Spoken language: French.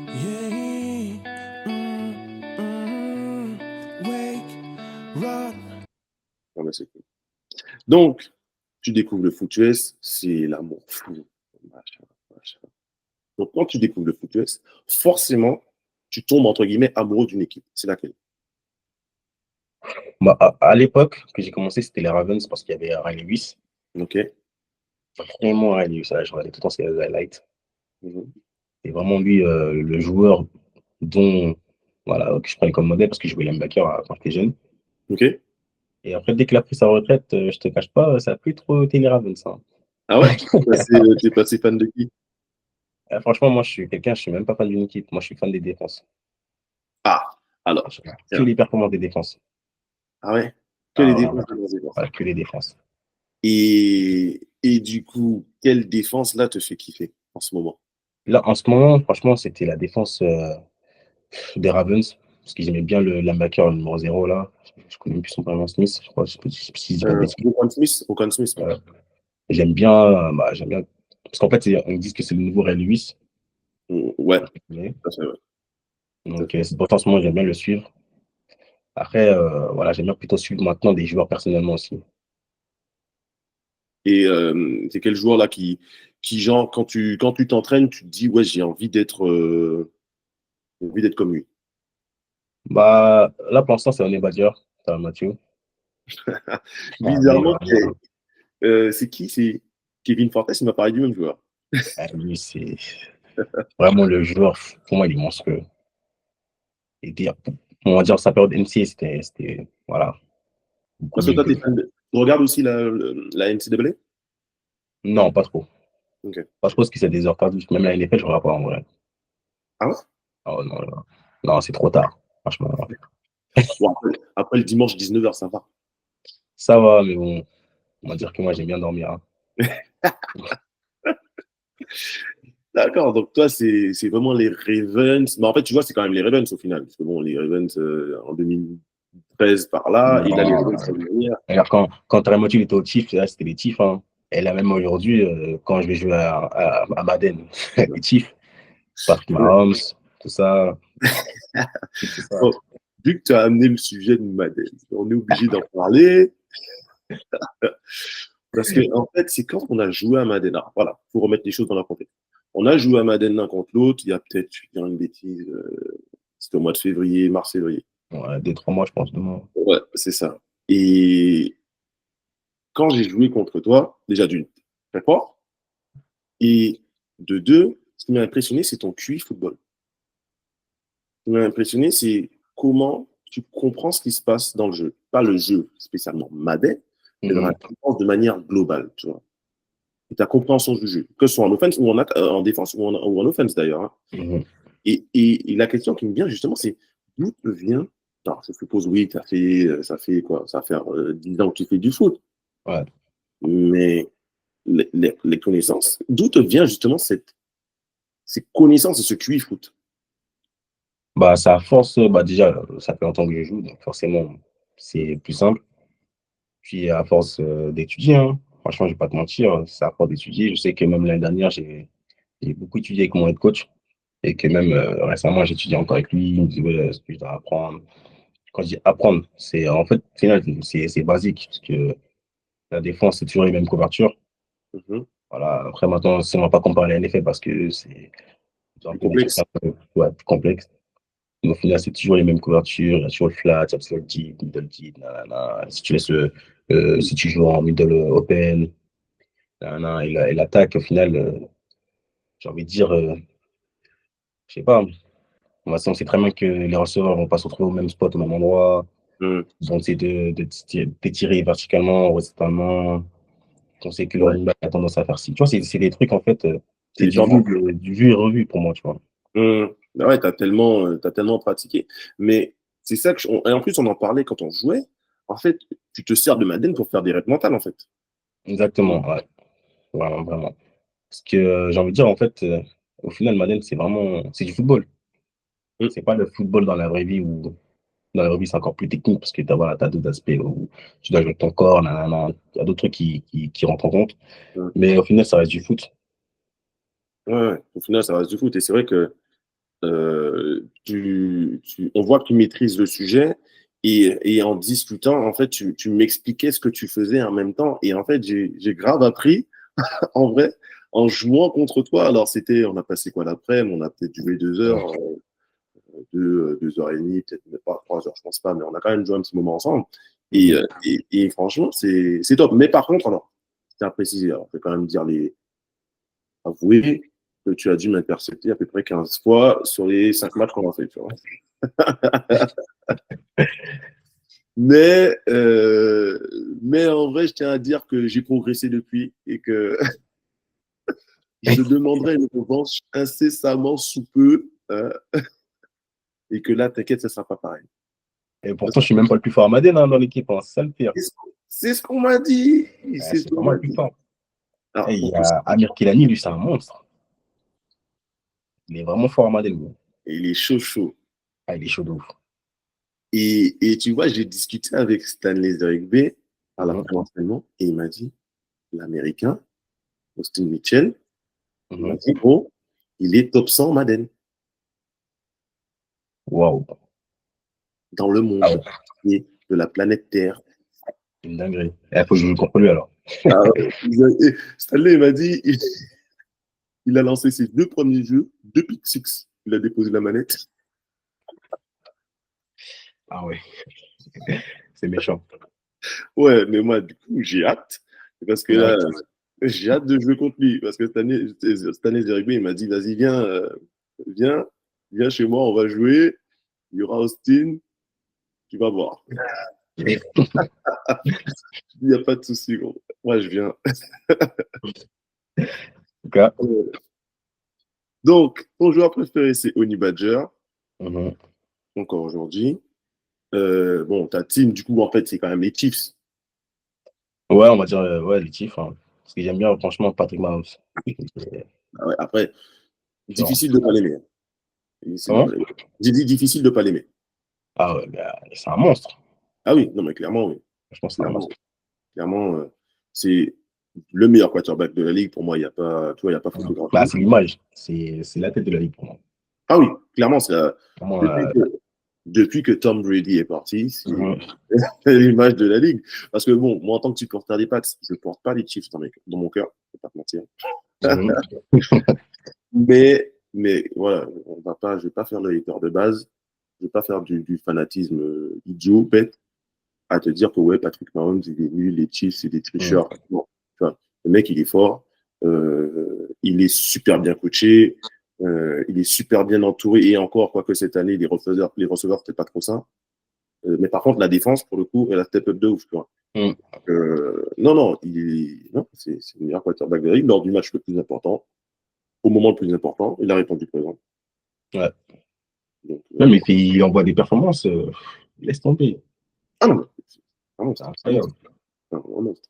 Yeah. Wake, run. Ah bah, c'est cool. Donc, tu découvres le foot US, c'est l'amour fou. Machin, machin. Donc, quand tu découvres le foot US, forcément, tu tombes entre guillemets amoureux d'une équipe. C'est laquelle? Bah, à l'époque que j'ai commencé, c'était les Ravens parce qu'il y avait Riley Lewis. Ok. Vraiment Riley Lewis, je regardais tout le temps ses highlights. Mhm. C'est vraiment lui le joueur dont voilà, que je prenais comme modèle parce que je jouais linebacker quand j'étais jeune. Ok. Et après, dès qu'il a pris sa retraite, je te cache pas, ça a plus trop été les Ravens. Hein. Ah ouais? T'es passé fan de qui? Franchement, moi, je suis même pas fan d'une équipe. Moi, je suis fan des défenses. Ah, alors, Je regarde que tiens. les performances des défenses. Ah ouais? Que les Ah, ouais, défenses de nos défenses. ouais, que les défenses. Et du coup, quelle défense là te fait kiffer en ce moment? Là, en ce moment, franchement, c'était la défense des Ravens. Parce que j'aimais bien le linebacker numéro 0 là. Je connais même plus son prénom, Smith, je crois. Si je dis pas de bêtises. Roquan Smith? Roquan Smith, ouais. J'aime bien. Parce qu'en fait, on dit que c'est le nouveau Ray Lewis. Ouais, tout à fait, ouais. Tout à Donc, fait. c'est pour ça, en ce moment, j'aime bien le suivre. Après, voilà, j'aime bien plutôt suivre maintenant des joueurs personnellement aussi. Et c'est quel joueur là qui genre, quand tu t'entraînes, tu te dis, ouais, j'ai envie d'être comme lui. Bah, là, pour l'instant, c'est un Badia, c'est un Mathieu. Mais Bizarrement, c'est qui? C'est Kevin Fortes, il m'a parlé du même joueur. lui, c'est vraiment le joueur, pour moi, il est monstrueux. Et dire, on va dire, sa période NCA, voilà, beaucoup Parce que mieux toi, que. t'es fan de... Tu regardes aussi la NCAA? Non, pas trop. Ok. Pas trop parce que c'est des heures perdues. Même la NFL, je ne regarde pas en vrai. Ah ouais? Oh, non, non, non, c'est trop tard, franchement. Bon, après le dimanche 19h, ça va. Ça va, mais bon, on va dire que moi, j'aime bien dormir. Hein. D'accord, donc toi, c'est vraiment les Ravens. Mais en fait, tu vois, c'est quand même les Ravens au final. Parce que bon, les Ravens en 2013 par là, et là, les Non. Ravens l'année dernière. Regarde, quand Ramotti était au Chief, là, c'était les Chiefs. Hein. Et là, même aujourd'hui, quand je vais jouer à Madden, les Chiefs, Patrick Ouais. Mahomes, tout ça, tout ça. Bon, vu que tu as amené le sujet de Madden, on est obligé d'en parler. Parce que, en fait, c'est quand on a joué à Madden. Alors, voilà, il faut remettre les choses dans leur contexte. On a joué à Madden l'un contre l'autre, il y a peut-être, je vais dire une bêtise, c'était au mois de février, mars-février. Ouais, 2, 3 mois, je pense, demain. Ouais, c'est ça. Et quand j'ai joué contre toi, déjà d'une, très fort. Et de deux, ce qui m'a impressionné, c'est ton QI football. Ce qui m'a impressionné, c'est comment tu comprends ce qui se passe dans le jeu. Pas le jeu spécialement Madden, mais dans la Mhm. défense de manière globale, tu vois. Et ta compréhension du jeu, que ce soit en offense ou en défense ou en offense d'ailleurs. Hein. Mhm. Et la question qui me vient justement, c'est d'où te vient. Alors, je suppose, oui, ça fait quoi? Ça fait 10 ans que tu fais du foot. Ouais. Mais les connaissances, d'où te vient justement ces connaissances de ce QI foot? Bah, ça force, bah, déjà, ça fait longtemps que je joue, donc forcément, c'est plus simple. Puis, à force d'étudier, hein, franchement, je vais pas te mentir, c'est à force d'étudier. Je sais que même l'année dernière, j'ai beaucoup étudié avec mon head coach. Et que même récemment, j'étudie encore avec lui. Il me dit, ouais, ce que je dois apprendre. Quand je dis apprendre, c'est en fait, au final, c'est basique. Parce que la défense, c'est toujours les mêmes couvertures. Mhm. Voilà. Après, maintenant, si on ne va pas comparer la NFL parce que c'est un Plus peu des trucs complexe. un peu ouais, plus complexes. Mais au final, c'est toujours les mêmes couvertures. Il y a toujours le flat, il y a toujours le deep, middle deep. Nanana. Si tu laisses si tu joues en middle open, nanana, et l'attaque, au final, j'ai envie de dire, je sais pas. On sait très bien que les receveurs vont pas se retrouver au même spot, au même endroit. Mhm. Ils vont essayer d'étirer verticalement, horizontalement. On sait que le Ouais, running back a tendance à faire ci. Tu vois, c'est des trucs, en fait, c'est c'est des tendances. du vu et revu pour moi, tu vois. Bah ouais, t'as tellement pratiqué. Mais c'est ça et en plus, on en parlait quand on jouait. En fait, tu te sers de Madden pour faire des reps mentales, en fait. Exactement, ouais. Vraiment, vraiment. Parce que j'ai envie de dire, en fait, au final, Madden, c'est du football. Mm. C'est pas le football dans la vraie vie où, dans la vraie vie, c'est encore plus technique parce que tu as, voilà, t'as d'autres aspects où tu dois jouer avec ton corps, nanana. Il y a d'autres trucs qui rentrent en compte. Mm. Mais au final, ça reste du foot. Ouais, ouais. Au final, ça reste du foot. Et c'est vrai que on voit que tu maîtrises le sujet et en discutant, en fait, tu m'expliquais ce que tu faisais en même temps. Et en fait, j'ai grave appris, en vrai, en jouant contre toi. Alors, on a passé quoi l'après-midi? On a peut-être joué 2 heures, 2 heures et demie, peut-être même pas 3 heures, je pense pas, mais on a quand même joué un petit moment ensemble. Et franchement, c'est top. Mais par contre, alors, je tiens à préciser, alors, je vais quand même avouer que tu as dû m'intercepter à peu près 15 fois sur les 5 matchs qu'on a fait, tu vois. Mais en vrai, je tiens à dire que j'ai progressé depuis et que je demanderai une revanche incessamment sous peu et que là, t'inquiète, ça sera pas pareil. Et pourtant, je suis même pas le plus fort à Madden dans l'équipe, hein. C'est ça le pire. C'est ce qu'on m'a dit. C'est ce C'est qu'on vraiment m'a le plus dit. fort. Alors, Et il y a Amir Kilani, lui, c'est un monstre. Il est vraiment fort à Madden, lui. il est chaud. Ah, il est chaud de ouf. Et tu vois, j'ai discuté avec Stanley Zerigbe à la Mhm. fin de l'entraînement et il m'a dit, l'Américain, Austin Mitchell, il m'a dit, oh, il est top 100 Madden Waouh. dans le monde Ah ouais, et de la planète Terre. c'est une dinguerie. Il faut que je joue contre lui alors. Ah, Stanley, il m'a dit, il a lancé ses 2 premiers jeux, 2 pick six. Il a déposé la manette. Ah ouais, c'est méchant. Ouais, mais moi, du coup, j'ai hâte. Parce que là, Ouais. j'ai hâte de jouer contre lui. Parce que Stanley Zerigbe, il m'a dit, vas-y, viens chez moi, on va jouer. Il y aura Austin, tu vas voir. Il n'y a pas de souci, gros. Moi, je viens. En tout cas, Donc, ton joueur préféré, c'est Honey Badger, mhm. encore aujourd'hui. Bon, ta team, du coup, en fait, c'est quand même les Chiefs. Ouais, on va dire ouais, les Chiefs, hein. Parce que j'aime bien, franchement, Patrick Mahomes. Ah ouais, après, Genre, difficile de ne pas l'aimer. Difficile de comment? pas l'aimer. J'ai dit difficile de ne pas l'aimer. Ah ouais, bah, c'est un monstre. Ah oui, non, mais clairement, oui. Franchement, c'est un Clairement, monstre. clairement c'est le meilleur quarterback de la ligue. Pour moi, il n'y a pas, tu vois, il y a pas Bah, photographie. c'est l'image. C'est la tête de la ligue pour moi. Ah oui, clairement, Vraiment, depuis, que, depuis que Tom Brady est parti, c'est mhm. l'image de la ligue. Parce que bon, moi, en tant que supporter des Pats, je ne porte pas les Chiefs dans mon cœur, je ne vais pas te mentir. Mhm. Mais voilà, je vais pas faire le hater de base. Je vais pas faire du fanatisme idiot, bête, à te dire que ouais, Patrick Mahomes, il est nul, les Chiefs, c'est des Mhm. tricheurs. Non. Enfin, le mec, il est fort. Il est super bien coaché. Il est super bien entouré. Et encore, quoique cette année, les receveurs c'était pas trop ça. Mais par contre, la défense, pour le coup, elle a step up de ouf. Tu vois. Mhm. Non, c'est le meilleur quarterback de la ligue lors du match le plus important. Au moment le plus important, il a répondu présent. Ouais. Donc, Même il envoie des performances, laisse tomber. ah non, c'est un C'est monstre. incroyable. C'est un monstre.